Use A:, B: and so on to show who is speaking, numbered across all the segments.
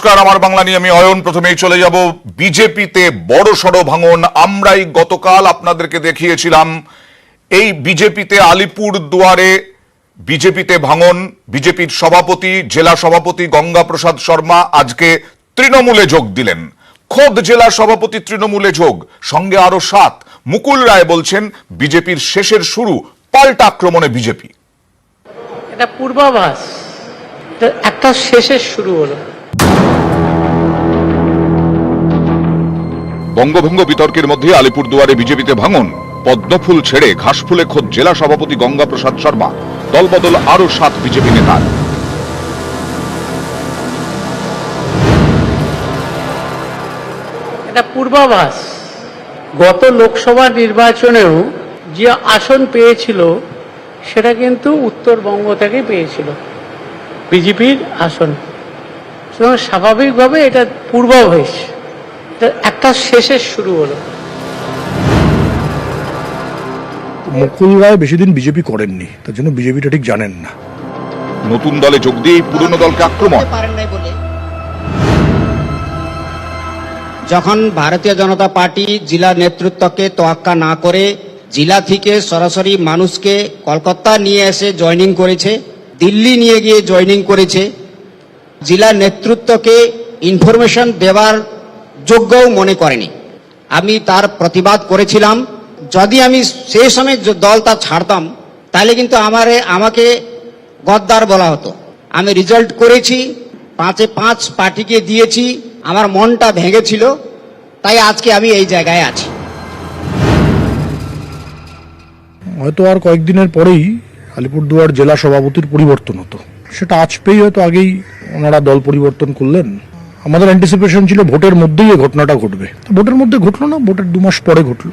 A: নমস্কার, আমার বাংলা নিয়ে আমি অয়ন। প্রথমেই চলে যাব বিজেপিতে বড়সড় ভাঙন। আমরাই গতকাল আপনাদেরকে দেখিয়েছিলাম এই বিজেপিতে আলিপুর দুয়ারে বিজেপিতে ভাঙন। বিজেপির সভাপতি, জেলা সভাপতি গঙ্গা প্রসাদ শর্মা আজকে তৃণমূলে যোগ দিলেন। খোদ জেলা সভাপতি তৃণমূলে যোগ, সঙ্গে আরো 7। মুকুল রায় বলছেন বিজেপির শেষের শুরু, পাল্টা আক্রমণে বিজেপি।
B: এটা পূর্বাভাস, একটা শেষের শুরু হলো।
A: বঙ্গভঙ্গ বিতর্কের মধ্যে আলিপুরদুয়ারে বিজেপিতে ভাঙন। পদ্মফুল ছেড়ে ঘাসফুলে খোদ জেলা সভাপতি গঙ্গা প্রসাদ শর্মা। দলবদল আরো 7 বিজেপি নেতার।
B: এটা পূর্বাভাস। গত লোকসভা নির্বাচনেও যে আসন পেয়েছিল সেটা কিন্তু উত্তরবঙ্গ থেকে পেয়েছিল, বিজেপির আসন। সুতরাং স্বাভাবিকভাবে এটা পূর্বাভাস, একটা শেষের শুরু হলো।
C: মুকুল রায় বেশি দিন বিজেপি করেননি, তার জন্য বিজেপিটা ঠিক জানেন না।
A: নতুন দলে যোগ দিয়ে পুরনো দলকে আক্রমণ।
D: যখন ভারতীয় জনতা পার্টি জেলা নেতৃত্বকে তোয়াক্কা না করে জেলা থেকে সরাসরি মানুষকে কলকাতা নিয়ে এসে জয়েনিং করেছে, দিল্লি নিয়ে গিয়ে জয়েনিং করেছে, জেলা নেতৃত্বকে ইনফরমেশন দেওয়ার যোগ্যও মনে করেনি। আমি তার প্রতিবাদ করেছিলাম। যদি আমি সেই সময় দলটা ছাড়তাম তাহলে কিন্তু আমাকে গদ্দার বলা হতো। আমি রেজাল্ট করেছি, 5-এ 5 পার্টিকে দিয়েছি। আমার মনটা ভেঙেছিল, তাই আজকে আমি এই জায়গায় আছি।
C: হয়তো আর কয়েকদিনের পরেই আলিপুরদুয়ার জেলা সভাপতির পরিবর্তন হতো, সেটা আজ পেয়ে হয়তো আগেই ওনারা দল পরিবর্তন করলেন। আমাদের অ্যান্টিসিপেশন ছিল ভোটের মধ্যেই এই ঘটনাটা ঘটবে। ভোটের মধ্যে ঘটলো না, ভোটের 2 মাস পরে ঘটলো।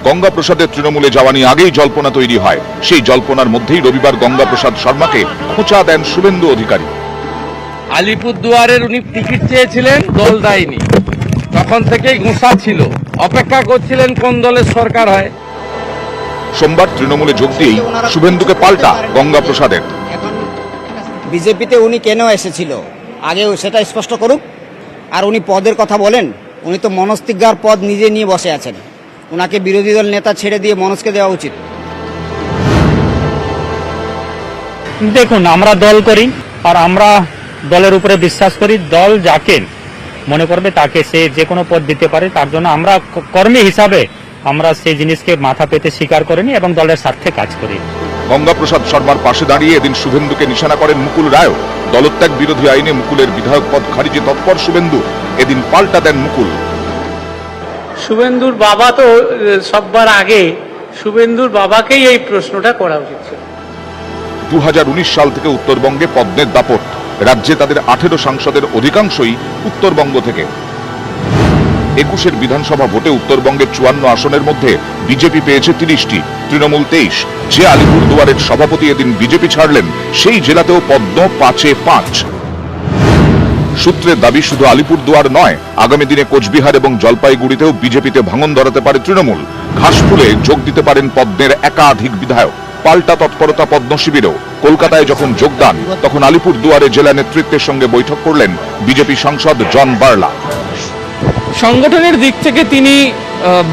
A: গঙ্গা প্রসাদের তৃণমূলে যাওয়া নিয়ে আগেই জল্পনা তৈরি হয়। সেই জল্পনার মধ্যেই রবিবার গঙ্গা প্রসাদ শর্মাকে খোঁচা দেন শুভেন্দু অধিকারী।
E: আলিপুরদুয়ারের উনি টিকিট চেয়েছিলেন, দল দেয়নি। তখন থেকেই ঘোষা ছিল, অপেক্ষা করছিলেন কোন দলের সরকার হয়।
A: সোমবার তৃণমূলে যোগ দিয়েই শুভেন্দুকে পাল্টা গঙ্গা প্রসাদের।
D: এখন বিজেপিতে উনি কেন এসেছিল আগেও সেটা স্পষ্ট করুক। আর উনি পদের কথা বলেন, উনি তো মনস্তিজ্ঞার পদ নিজে নিয়ে বসে আছেন। ওনাকে বিরোধী দল নেতা ছেড়ে দিয়ে মনসকে দেওয়া উচিত।
F: দেখুন, আমরা দল করি আর আমরা দলের উপরে বিশ্বাস করি। দল যাকে মনে করবে তাকে সে যে কোনো পদ দিতে পারে, তার জন্য আমরা কর্মী হিসাবে আমরা সেই জিনিসকে মাথা পেতে স্বীকার করিনি এবং দলের স্বার্থে কাজ করি।
A: গঙ্গা প্রসাদ শর্মার পাশে দাঁড়িয়ে এদিন শুভেন্দুকে নিশানা করেন মুকুল রায়। দলত্যাগ বিরোধী আইনে মুকুলের বিধায়ক পদ খারিজে তৎপর শুভেন্দু। এদিন পাল্টা দেন মুকুল।
B: শুভেন্দুর বাবা তো সববার আগে শুভেন্দুর বাবাকেই এই প্রশ্নটা করা উচিত ছিল।
A: 2019 সাল থেকে উত্তরবঙ্গে পদ্মের দাপট। রাজ্যে তাদের 18 সাংসদের অধিকাংশই উত্তরবঙ্গ থেকে। 21 বিধানসভা ভোটে উত্তরবঙ্গের 54 আসনের মধ্যে বিজেপি পেয়েছে 30টি, তৃণমূল 23। যে আলিপুরদুয়ারের সভাপতি এদিন বিজেপি ছাড়লেন, সেই জেলাতেও পদ্ম 5-এ 5। সূত্রের দাবি শুধু আলিপুরদুয়ার নয়, আগামী দিনে কোচবিহার এবং জলপাইগুড়িতেও বিজেপিতে ভাঙন ধরাতে পারে তৃণমূল। ঘাসফুলে যোগ দিতে পারেন পদ্মের একাধিক বিধায়ক। পাল্টা তৎপরতা পদ্ম শিবিরেও। কলকাতায় যখন যোগদান, তখন আলিপুরদুয়ারে জেলা নেতৃত্বের সঙ্গে বৈঠক করলেন বিজেপি সাংসদ জন বার্লা।
E: সংগঠনের দিক থেকে তিনি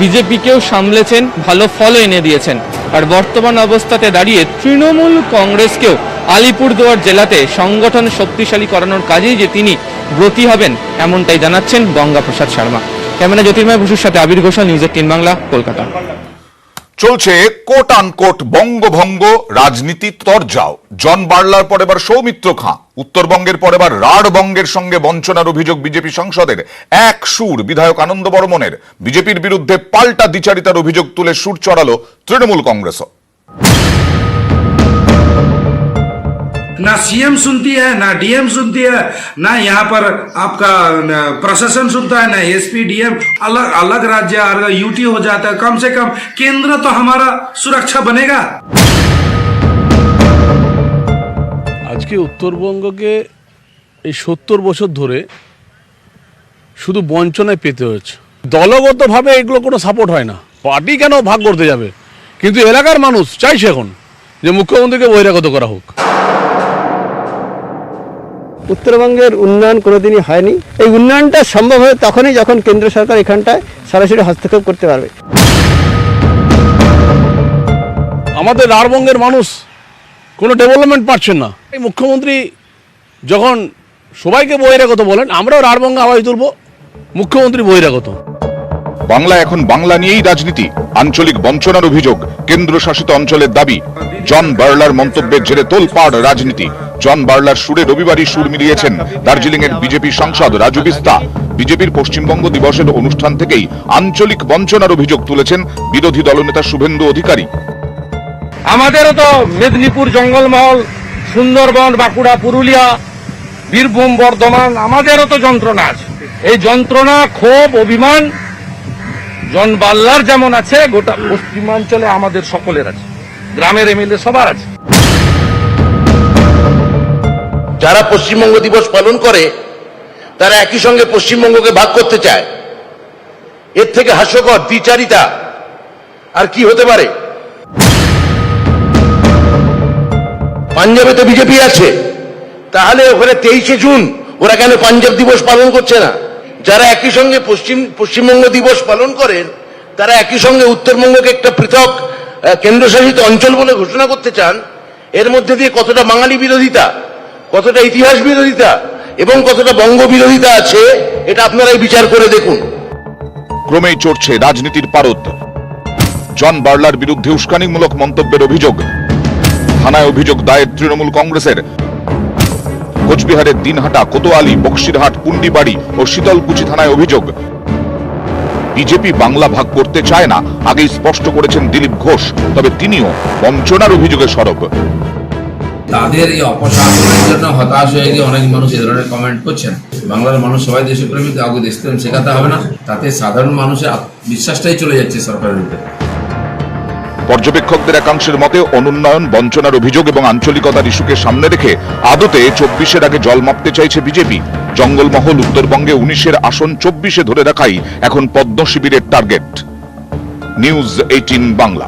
E: বিজেপিকেও সামলেছেন, ভালো ফল এনে দিয়েছেন। আর বর্তমান অবস্থাতে দাঁড়িয়ে তৃণমূল কংগ্রেসকেও আলিপুরদুয়ার জেলাতে সংগঠন শক্তিশালী করানোর কাজেই যে তিনি ব্রতী হবেন, এমনটাই জানাচ্ছেন গঙ্গা প্রসাদ শর্মা। ক্যামেরা জ্যোতির্ময় বসুর সাথে আবির ঘোষাল, নিউজ 18 বাংলা, কলকাতা।
A: চলছে কোট আনকোট বঙ্গভঙ্গ রাজনীতি তরজাও। জন বার্লার পর এবার সৌমিত্র খাঁ। উত্তরবঙ্গের পর এবার রাঢ়বঙ্গের সঙ্গে বঞ্চনার অভিযোগ বিজেপি সাংসদের। এক সুর বিধায়ক আনন্দ বর্মনের। বিজেপির বিরুদ্ধে পাল্টা দ্বিচারিতার অভিযোগ তুলে সুর চড়ালো তৃণমূল কংগ্রেসও।
G: ना सीएम सुनती है, ना डीएम सुनती है, ना यहाँ पर आपका प्रशासन सुनता है, ना एसपी डीएम। अलग अलग राज्य अगर यूटी हो जाता है, कम से कम केंद्र तो हमारा सुरक्षा बनेगा।
H: আজকে উত্তরবঙ্গকে এই 70 বছর ধরে শুধু বঞ্চনায় পেতে হচ্ছে। দলগতভাবে এগুলো কোনো সাপোর্ট হয় না, পার্টি কেন ভাগ করতে যাবে, কিন্তু এলাকার মানুষ চাইছে এখন যে মুখ্যমন্ত্রীকে বহিরাগত করা হোক।
I: উত্তরবঙ্গের উন্নয়ন কোনোদিনই হয়নি। এই উন্নয়নটা সম্ভব হয় তখনই যখন কেন্দ্র সরকার এখানটায় সরাসরি হস্তক্ষেপ করতে পারবে।
H: আমাদের রাঢ়বঙ্গের মানুষ কোনো ডেভেলপমেন্ট পাচ্ছেন না। এই মুখ্যমন্ত্রী যখন সবাইকে বহিরাগত বলেন, আমরাও রাঢ়বঙ্গে আওয়াজ তুলব, মুখ্যমন্ত্রী বহিরাগত।
A: বাংলা এখন বাংলা নিয়েই রাজনীতি, আঞ্চলিক বঞ্চনার অভিযোগ, কেন্দ্রশাসিত অঞ্চলের দাবি। জন বার্লার মন্তব্যের জেরে তোলপাড় রাজনীতি। জন বার্লার সুরে রবিবারই সুর মিলিয়েছেন দার্জিলিং এর বিজেপি সাংসদ রাজু বিস্তা। বিজেপির পশ্চিমবঙ্গ দিবসের অনুষ্ঠান থেকেই আঞ্চলিক বঞ্চনার অভিযোগ তুলেছেন বিরোধী দলনেতা শুভেন্দু অধিকারী।
B: আমাদেরও তো মেদিনীপুর, জঙ্গলমহল, সুন্দরবন, বাঁকুড়া, পুরুলিয়া, বীরভূম, বর্ধমান, আমাদেরও তো যন্ত্রণা আছে। এই যন্ত্রণা, ক্ষোভ, অভিমান জন বাল্লার যেমন আছে, গোটা পশ্চিমাঞ্চলে আমাদের সকলের আছে, গ্রামের এমএলএ সবার আছে।
J: যারা পশ্চিমবঙ্গ দিবস পালন করে তারা একই সঙ্গে পশ্চিমবঙ্গকে ভাগ করতে চায়। এর থেকে হাস্যকর দ্বিচারিতা আর কি হতে পারে? পাঞ্জাবে তো বিজেপি আছে, তাহলে ওখানে 23শে জুন ওরা কেন পাঞ্জাব দিবস পালন করছে না? যারা একই সঙ্গে পশ্চিমবঙ্গ দিবস পালন করেন তারা একই সঙ্গে উত্তরবঙ্গকে একটা পৃথক কেন্দ্রশাসিত অঞ্চল বলে ঘোষণা করতে চান। এর মধ্যে দিয়ে কতটা বাঙালি বিরোধিতা, কতটা ইতিহাস বিরোধিতা এবং কতটা বঙ্গ বিরোধিতা আছে, এটা আপনারাই বিচার করে দেখুন।
A: ক্রমেই চড়ছে রাজনীতির পারদ। জন বার্লার বিরুদ্ধে উস্কানিমূলক মন্তব্যের অভিযোগ। থানায় অভিযোগ দায়ের তৃণমূল কংগ্রেসের। কোচবিহারের দিনহাটা, কোতোয়ালি, বক্সিরহাট, পুন্ডিবাড়ি ও শীতলকুচি থানায় অভিযোগ। বিজেপি বাংলা ভাগ করতে চায় না, আগেই স্পষ্ট করেছেন দিলীপ ঘোষ। তবে তিনিও বঞ্চনার অভিযোগে সরব।
K: তাদের এই অপশাসনের জন্য হতাশ হয়ে গিয়ে অনেক মানুষ এ ধরনের কমেন্ট করছেন। বাংলার মানুষ সবাই দেশপ্রেমিক, কাউকে দেশপ্রেম শেখাতে হবে না। তাতে সাধারণ মানুষের বিশ্বাসটাই চলে যাচ্ছে সরকারের উপরে।
A: পর্যবেক্ষকদের একাংশের মতে অনুন্নয়ন, বঞ্চনার অভিযোগ এবং আঞ্চলিকতার ইস্যুকে সামনে রেখে আদতে 24-এর আগে জল মাপতে চাইছে বিজেপি। জঙ্গলমহল, উত্তরবঙ্গে 19-এর আসন 24-এ ধরে রাখাই এখন পদ্ম শিবিরের টার্গেট। নিউজ 18 বাংলা।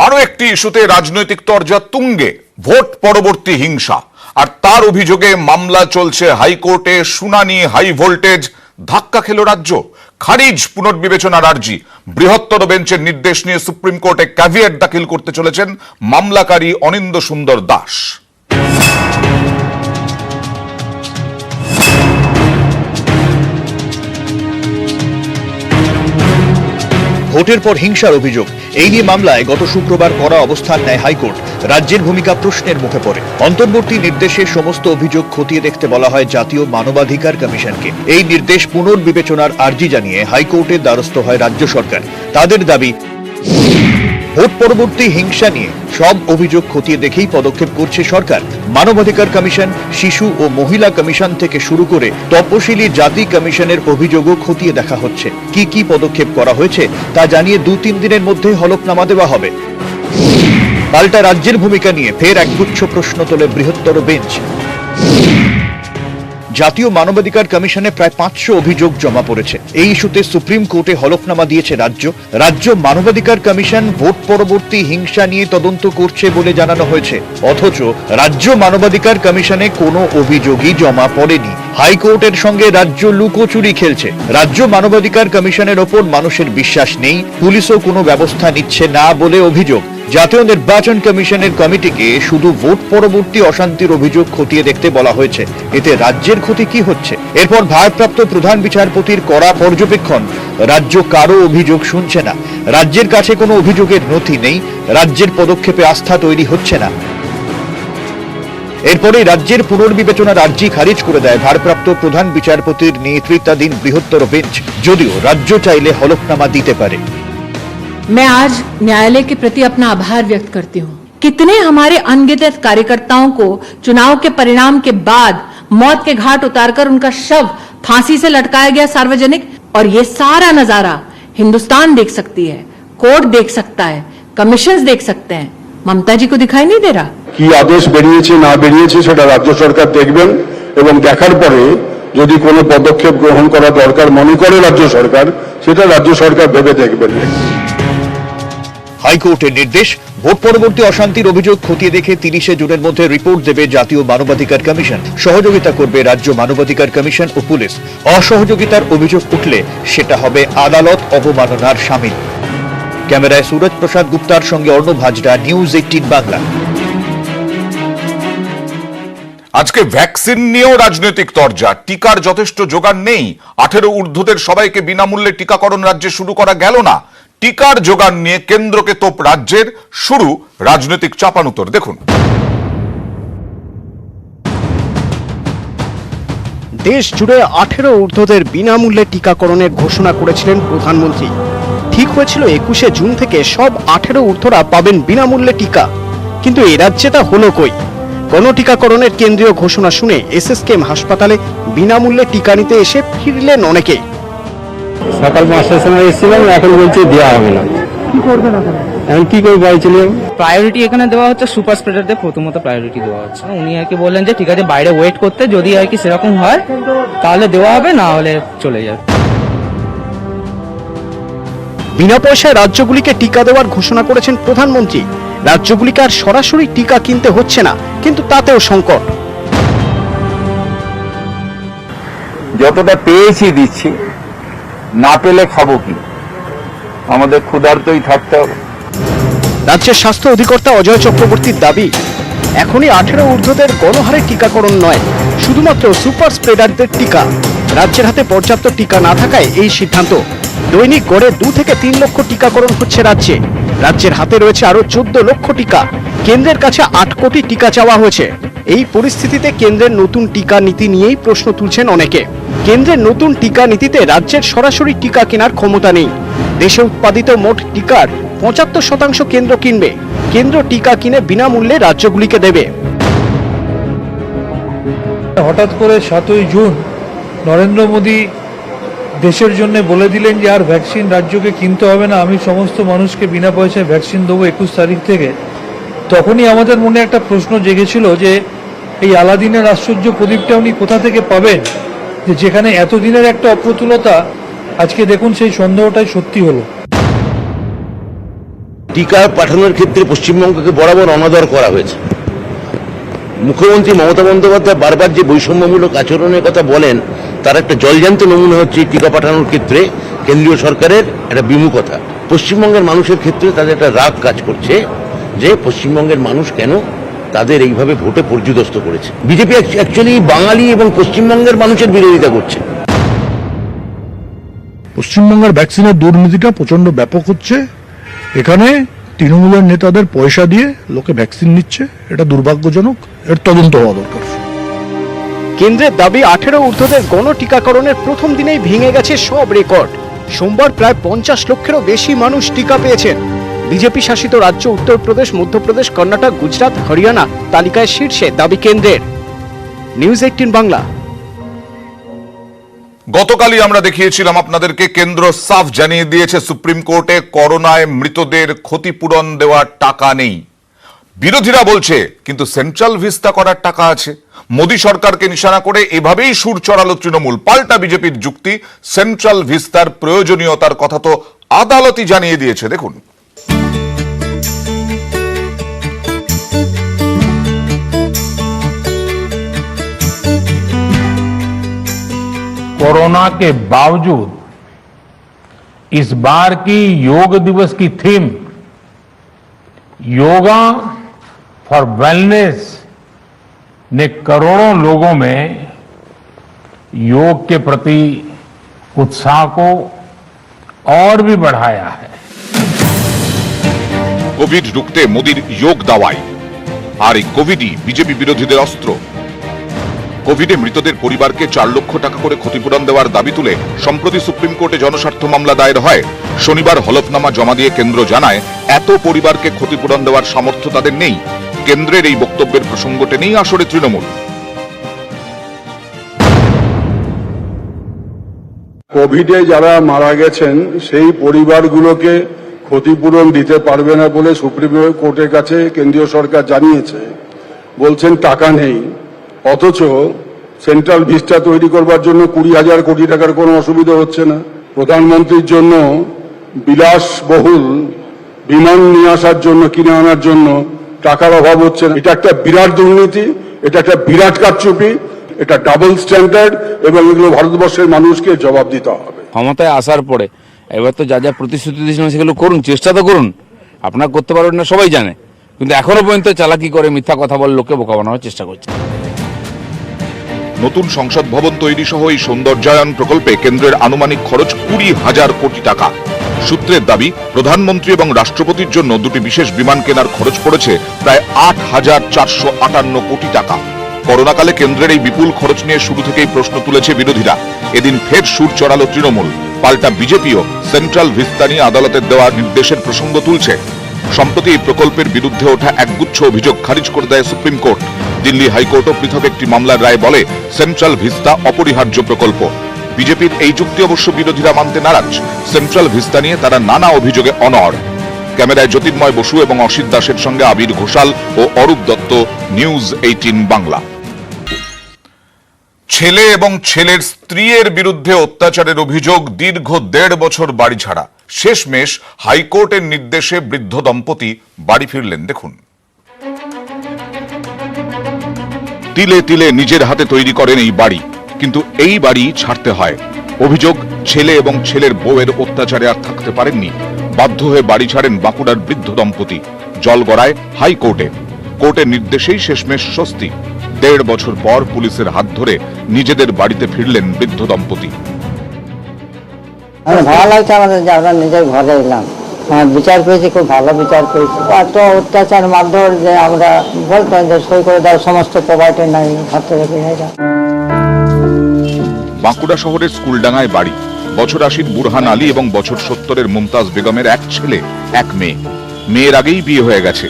A: আরো একটি ইস্যুতে রাজনৈতিক তরজা তুঙ্গে, ভোট পরবর্তী হিংসা। আর তার অভিযোগে মামলা চলছে হাইকোর্টে, শুনানি হাই ভোল্টেজ। ধাক্কা খেল রাজ্য, খারিজ পুনর্বিবেচনার আর্জি। বৃহত্তর বেঞ্চের নির্দেশ নিয়ে সুপ্রিম কোর্টে ক্যাভিয়েট দাখিল করতে চলেছেন মামলাকারী অনিন্দ সুন্দর দাস।
L: ভোটের পর হিংসার অভিযোগ, এই নিয়ে মামলায় গত শুক্রবার কড়া অবস্থান নেয় হাইকোর্ট। রাজ্যের ভূমিকা প্রশ্নের মুখে পড়ে। অন্তর্বর্তী নির্দেশে সমস্ত অভিযোগ খতিয়ে দেখতে বলা হয় জাতীয় মানবাধিকার কমিশনকে। এই নির্দেশ পুনর্বিবেচনার আর্জি জানিয়ে হাইকোর্টের দ্বারস্থ হয় রাজ্য সরকার। তাদের দাবি, ভোট পরবর্তী হিংসা নিয়ে সব অভিযোগ খতিয়ে দেখেই পদক্ষেপ করছে সরকার। মানবাধিকার কমিশন, শিশু ও মহিলা কমিশন থেকে শুরু করে তপশিলি জাতি কমিশনের অভিযোগও খতিয়ে দেখা হচ্ছে। কি কি পদক্ষেপ করা হয়েছে তা জানিয়ে 2-3 দিনের মধ্যে হলফনামা দেওয়া হবে। পাল্টা রাজ্যের ভূমিকা নিয়ে ফের একগুচ্ছ প্রশ্ন তোলে বৃহত্তর বেঞ্চ। জাতীয় মানবাধিকার কমিশনে প্রায় 500 অভিযোগ জমা পড়েছে। এই ইস্যুতে সুপ্রিম কোর্টে হলফনামা দিয়েছে রাজ্য মানবাধিকার কমিশন ভোট পরবর্তী হিংসা নিয়ে তদন্ত করছে বলে জানানো হয়েছে। অথচ রাজ্য মানবাধিকার কমিশনে কোনো অভিযোগই জমা পড়েনি। হাইকোর্টের সঙ্গে রাজ্য লুকোচুরি খেলছে। রাজ্য মানবাধিকার কমিশনের ওপর মানুষের বিশ্বাস নেই, পুলিশও কোনো ব্যবস্থা নিচ্ছে না বলে অভিযোগ। জাতীয় নির্বাচন কমিশনের কমিটিকে শুধু ভোট পরবর্তী অশান্তির অভিযোগ খতিয়ে দেখতে বলা হয়েছে। এতে রাজ্যের ক্ষতি কি হচ্ছে? এরপর ভারপ্রাপ্ত প্রধান বিচারপতির কড়া পর্যবেক্ষণ, রাজ্য কারো অভিযোগ শুনছে না। রাজ্যের কাছে কোনো অভিযোগের নথি নেই, রাজ্যের পদক্ষেপে আস্থা তৈরি হচ্ছে না। এরপরে রাজ্যের পুনর্বিবেচনার আর্জি খারিজ করে দেয় ভারপ্রাপ্ত প্রধান বিচারপতির নেতৃত্বাধীন বৃহত্তর বেঞ্চ, যদিও রাজ্য চাইলে হলফনামা দিতে পারে।
M: मैं आज न्यायालय के प्रति अपना आभार व्यक्त करती हूँ। कितने हमारे अनगिनत कार्यकर्ताओं को चुनाव के परिणाम के बाद मौत के घाट उतारकर उनका शव फांसी से लटकाया गया सार्वजनिक, और ये सारा नजारा हिंदुस्तान देख सकती है, कोर्ट देख सकता है, कमिशंस देख सकते हैं। ममता जी को दिखाई नहीं दे रहा?
N: কি আদেশ বেরিয়েছে না বেরিয়েছে সেটা রাজ্য সরকার দেখবেন, এবং দেখার পরে যদি কোনো পদক্ষেপ গ্রহণ করা দরকার মনে করে রাজ্য সরকার, সেটা রাজ্য সরকার ভেবে দেখবেন।
L: হাইকোর্টের নির্দেশ, ভোট পরবর্তী অশান্তির অভিযোগ খতিয়ে দেখে 30শে জুনের মধ্যে রিপোর্ট দেবে জাতীয় মানবাধিকার কমিশন। সহযোগিতা করবে রাজ্য মানবাধিকার কমিশন ও পুলিশ। অসহযোগিতার অভিযোগ উঠলে সেটা হবে আদালত অবমাননার শামিল। ক্যামেরায় সুরজ প্রসাদ গুপ্তার সঙ্গে অর্ণব হাজরা, নিউজ 18 বাংলা।
A: আজকে ভ্যাকসিন নিয়েও রাজনৈতিক তরজা। টিকার যথেষ্ট জোগান নেই। 18 ঊর্ধ্বদের সবাইকে বিনামূল্যে টিকাকরণ রাজ্যে শুরু করা গেল না। টিকার জোগান নিয়ে কেন্দ্রকে তোপ রাজ্যের, শুরু রাজনৈতিক চাপানুতর। দেখুন।
O: দেশ জুড়ে 18 ঊর্ধ্বদের বিনামূল্যে টিকাকরণের ঘোষণা করেছিলেন প্রধানমন্ত্রী। ঠিক হয়েছিল 21শে জুন থেকে সব 18 ঊর্ধ্বরা পাবেন বিনামূল্যে টিকা, কিন্তু এ রাজ্যে তা হলো কই? গণটিকাকরণের কেন্দ্রীয় ঘোষণা শুনে এসএসকেএম হাসপাতালে বিনামূল্যে টিকা নিতে এসে ফিরলেন অনেকেই।
F: সকাল 5টার সময় এসেছিলাম, এখন বলছে দেওয়া হবে না। কি করবেন এখন? কি করে বাড়ি চলে যাবো?
E: প্রায়োরিটি এখানে দেওয়া হচ্ছে সুপার স্প্রেডারদের, প্রথমত প্রায়োরিটি দেওয়া হচ্ছে। উনি আর কি বললেন যে ঠিক আছে বাইরে ওয়েট করতে, যদি আর কি সেরকম হয় তাহলে দেওয়া হবে, না হলে চলে যাবে।
O: বিনা পয়সায় রাজ্যগুলিকে টিকা দেওয়ার ঘোষণা করেছেন প্রধানমন্ত্রী। রাজ্যগুলিকে আর সরাসরি টিকা কিনতে হচ্ছে না, কিন্তু তাতেও সংকট।
P: যতটা পেয়েছি দিচ্ছি, না পেলে খাবো কি? আমাদের ক্ষুধার্তই থাকতে হবে।
O: রাজ্যের স্বাস্থ্য অধিকর্তা অজয় চক্রবর্তীর দাবি, এখনই 18 ঊর্ধ্বদের গণহারে টিকাকরণ নয়, শুধুমাত্র সুপার স্প্রেডারদের টিকা। রাজ্যের হাতে পর্যাপ্ত টিকা না থাকায় এই সিদ্ধান্ত। দৈনিক গড়ে 2 থেকে 3 লক্ষ টিকাকরণ হচ্ছে রাজ্যে। রাজ্যের হাতে রয়েছে আরো 14 লক্ষ টিকা। কেন্দ্রের কাছে 8 কোটি টিকা চাওয়া হয়েছে। এই পরিস্থিতিতে কেন্দ্রের নতুন টিকা নীতি নিয়েই প্রশ্ন তুলছেন অনেকে। কেন্দ্রের নতুন টিকা নীতিতে রাজ্যের সরাসরি টিকা কেনার ক্ষমতা নেই। দেশে উৎপাদিত মোট টিকার 75% কেন্দ্র কিনবে। কেন্দ্র টিকা কিনে বিনামূল্যে রাজ্যগুলিকে দেবে।
C: হঠাৎ করে 7ই জুন নরেন্দ্র মোদী দেশের জন্য বলে দিলেন যে আর ভ্যাকসিন রাজ্যকে কিনতে হবে না, আমি সমস্ত মানুষকে বিনা পয়সায় ভ্যাকসিন দেবো 21 তারিখ থেকে। তখনই আমাদের মনে একটা প্রশ্ন জেগেছিল যে এই আলাদিনের আশ্চর্য প্রদীপটা উনি কোথা থেকে পাবেন, যে যেখানে এতদিনের একটা অপ্রতুলতা, আজকে দেখুন সেই সন্দেহটাই সত্যি হলো।
J: টিকা পাঠানোর ক্ষেত্রে পশ্চিমবঙ্গকে বরাবর অনাদর করা হয়েছে। মুখ্যমন্ত্রী মমতা বন্দ্যোপাধ্যায় বারবার যে বৈষম্যমূলক আচরণের কথা বলেন, তার একটা জলজান্ত নমুনা হচ্ছে টিকা পাঠানোর ক্ষেত্রে কেন্দ্রীয় সরকারের একটা বিমুখতা। পশ্চিমবঙ্গের মানুষের ক্ষেত্রে তাদের একটা রাগ কাজ করছে যে পশ্চিমবঙ্গের মানুষ কেন তাদের এইভাবে ভোটে পর্যুদস্ত করেছে। বিজেপি অ্যাকচুয়ালি বাঙালি এবং পশ্চিমবঙ্গের মানুষের বিরোধিতা করছে।
C: পশ্চিমবঙ্গের ভ্যাকসিনের দুর্নীতিটা প্রচন্ড ব্যাপক হচ্ছে। এখানে তৃণমূলের নেতাদের পয়সা দিয়ে লোকে ভ্যাকসিন নিচ্ছে, এটা দুর্ভাগ্যজনক। এর তদন্ত হওয়া দরকার।
O: কেন্দ্রের দাবি 18 ঊর্ধ্বদের গণটিকাকরণের প্রথম দিনেই ভেঙে গেছে সব রেকর্ড। সোমবার প্রায় 50 লক্ষেরও বেশি মানুষ টিকা পেয়েছেন। বিজেপি শাসিত রাজ্য উত্তরপ্রদেশ, মধ্যপ্রদেশ, কর্ণাটক, গুজরাট, হরিয়ানা তালিকায় শীর্ষে দাবি কেন্দ্রের। নিউজ 18 বাংলা।
A: গতকালই আমরা দেখিয়েছিলাম আপনাদেরকে, কেন্দ্র সাফ জানিয়ে দিয়েছে সুপ্রিম কোর্টে করোনায় মৃতদের ক্ষতিপূরণ দেওয়ার টাকা নেই। বিরোধীরা বলছে কিন্তু সেন্ট্রাল ভিস্তা করার টাকা আছে। মোদী সরকারকে নিশানা করে এভাবেই সুর চড়ালো তৃণমূল। পাল্টা বিজেপির যুক্তি, সেন্ট্রাল ভিস্তার প্রয়োজনীয়তার কথা তো আদালতই জানিয়ে দিয়েছে। দেখুন।
Q: कोरोना के बावजूद इस बार की योग दिवस की थीम योगा फॉर वेलनेस ने करोड़ों लोगों में योग के प्रति उत्साह को और भी बढ़ाया है।
A: কোভিড রুখতে মোদির যোগ দাওয়াই, আর এই কোভিডই বিজেপি বিরোধীদের অস্ত্র। কোভিডে মৃতদের পরিবারকে 4 লক্ষ টাকা করে ক্ষতিপূরণ দেওয়ার দাবি তুলে সম্প্রতি সুপ্রিম কোর্টে জনস্বার্থ মামলা দায়ের হয়। শনিবার হলফনামা জমা দিয়ে কেন্দ্র জানায় এত পরিবারকে ক্ষতিপূরণ দেওয়ার সামর্থ্য তাদের নেই। কেন্দ্রের এই বক্তব্যের প্রসঙ্গ টেনেই আসরে তৃণমূল।
N: কোভিডে যারা মারা গেছেন সেই পরিবারগুলোকে ক্ষতিপূরণ দিতে পারবে না বলে সুপ্রিম কোর্টের কাছে কেন্দ্রীয় সরকার জানিয়েছে। বলছেন টাকা নেই, অথচ সেন্ট্রাল ভিস্টা তৈরি করবার জন্য 20,000 কোটি টাকার কোনো অসুবিধা হচ্ছে না। প্রধানমন্ত্রীর জন্য বিলাসবহুল বিমান নিয়ে আসার জন্য, কিনে আনার জন্য টাকার অভাব হচ্ছে না। এটা একটা বিরাট দুর্নীতি, এটা একটা বিরাট কারচুপি, এটা ডাবল স্ট্যান্ডার্ড, এবং এগুলো ভারতবর্ষের মানুষকে জবাব দিতে হবে।
K: ক্ষমতায় আসার পরে এবার তো যা যা প্রতিশ্রুতি দিয়েছিলেন সেগুলো করুন, চেষ্টা তো করুন। আপনারা করতে পারবেন না সবাই জানে, কিন্তু এখনো পর্যন্ত চালাকি করে মিথ্যা কথা বলে লোককে বোকা বানানোর চেষ্টা করছে।
A: নতুন সংসদ ভবন তৈরি সহ এই সৌন্দর্যায়ন প্রকল্পে কেন্দ্রের আনুমানিক খরচ 20,000 কোটি টাকা। সূত্রের দাবি, প্রধানমন্ত্রী এবং রাষ্ট্রপতির জন্য দুটি বিশেষ বিমান কেনার খরচ পড়েছে প্রায় 8,458 কোটি টাকা। করোনাকালে কেন্দ্রের এই বিপুল খরচ নিয়ে শুরু থেকেই প্রশ্ন তুলেছে বিরোধীরা। এদিন ফের সুর চড়ালো তৃণমূল, পাল্টা বিজেপিও সেন্ট্রাল ভিস্তা নিয়ে আদালতের দেওয়া নির্দেশের প্রসঙ্গ তুলছে। সম্প্রতি এই প্রকল্পের বিরুদ্ধে ওঠা একগুচ্ছ অভিযোগ খারিজ করে দেয় সুপ্রিম কোর্ট। দিল্লি হাইকোর্টও পৃথক একটি মামলার রায় বলে সেন্ট্রাল ভিস্তা অপরিহার্য প্রকল্প। বিজেপির এই যুক্তি অবশ্য বিরোধীরা মানতে নারাজ। সেন্ট্রাল ভিস্তা নিয়ে তারা নানা অভিযোগে অনড়। ক্যামেরায় জ্যোতির্ময় বসু এবং অসিত দাসের সঙ্গে আবির ঘোষাল ও অরূপ দত্ত, নিউজ 18 বাংলা। ছেলে এবং ছেলের স্ত্রীর বিরুদ্ধে অত্যাচারের অভিযোগ, দীর্ঘ 1.5 বছর বাড়ি ছাড়া। শেষমেশ হাইকোর্টের নির্দেশে বৃদ্ধ দম্পতি বাড়ি ফিরলেন। দেখুন। তিলে তিলে নিজের হাতে তৈরি করেন এই বাড়ি, কিন্তু এই বাড়ি ছাড়তে হয়। অভিযোগ, ছেলে এবং ছেলের বউয়ের অত্যাচারে আর থাকতে পারেননি, বাধ্য হয়ে বাড়ি ছাড়েন বাঁকুড়ার বৃদ্ধ দম্পতি। জল গড়ায় হাইকোর্টে। কোর্টের নির্দেশেই শেষমেশ স্বস্তি। 1.5 বছর পর পুলিশের হাত ধরে নিজেদের বাড়িতে ফিরলেন বৃদ্ধ দম্পতি।
R: ভালো লাগছে আমাদের যে আমরা নিজের ঘরে এলাম, বিচার পেয়েছি, খুব ভালো বিচার পেয়েছি। এত অত্যাচার মারধর যে আমরা বলতাম যে সই করে দেওয়ার সমস্ত প্রোভাইডার নাই, ঘর থেকে বেরিয়ে যাও।
A: বাঁকুড়া শহরের স্কুলডাঙ্গায় বাড়ি। বছর 80 বুরহান আলী এবং বছর 70 মুমতাজ বেগমের এক ছেলে এক মেয়ে। মেয়ের আগেই বিয়ে হয়ে গেছে।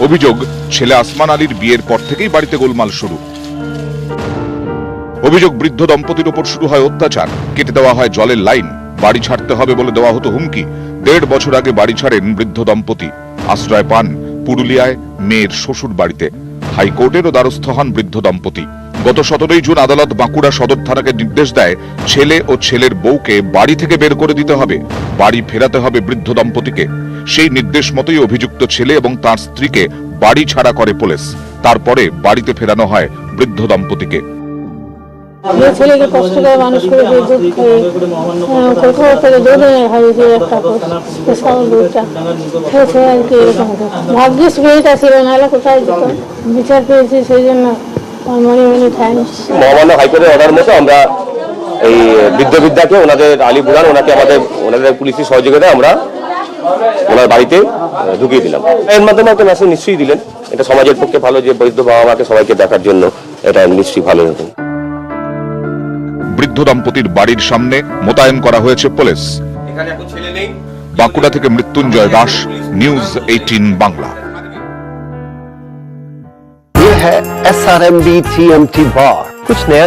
A: অভিযোগ, ছেলে আসমান আলীর বিয়ের পর থেকেই বাড়িতে গোলমাল শুরু। অভিযোগ, বৃদ্ধ দম্পতির উপর শুরু হয় অত্যাচার, কেটে দেওয়া হয় জলের লাইন, বাড়ি ছাড়তে হবে বলে দেওয়া হতো হুমকি। 1.5 বছর আগে বাড়ি ছাড়েন বৃদ্ধ দম্পতি। আশ্রয় পান পুরুলিয়ায় মেয়ের শ্বশুর বাড়িতে। হাইকোর্টেরও দ্বারস্থ হন বৃদ্ধ দম্পতি। গত 17 জুন আদালত বাঁকুড়া সদর থানাকে নির্দেশ দেয়, ছেলে ও ছেলের বউকে বাড়ি থেকে বের করে দিতে হবে, বাড়ি ফেরাতে হবে বৃদ্ধ দম্পতিকে। সেই নির্দেশ মতোই অভিযুক্ত ছেলে এবং তার স্ত্রীকে বাড়ি ছাড়া করে পুলিশ। তারপরে বাড়িতে ফেরানো হয় বৃদ্ধ দম্পতিকে।
S: ছেলেকে কষ্ট করে মানুষ করে কলকাতা থেকে 2 দিনের হারিয়েছে, একটা চাউল 2টা খেয়েছে আর কি। এরকম ভাগ্যিস বিয়েটা ছিল, নাহলে কোথায় যেত। বিচার পেয়েছি, সেই জন্য মনে মনে থ্যাংকস।
T: মহামান্য হাইকোর্টের অর্ডার মতো আমরা এই বৃদ্ধবিদ্যাকে, ওনাদের আলী বুড়ান, ওনাদের পুলিশের সহযোগিতায় আমরা ওনার বাড়িতে ঢুকিয়ে দিলাম। এর মাধ্যমে একটা মেসেজ নিশ্চয়ই দিলেন, এটা সমাজের পক্ষে ভালো যে বৃদ্ধ বাবা মাকে সবাইকে দেখার জন্য, এটা নিশ্চয়ই ভালো হতো।
A: বৃদ্ধ দম্পতির বাড়ির সামনে মোতায়েন করা হয়েছে পুলিশ। বাঁকুড়া থেকে Mrityunjay Das, news 18 Bangla.
O: SRMB TMT bar, कुछ नया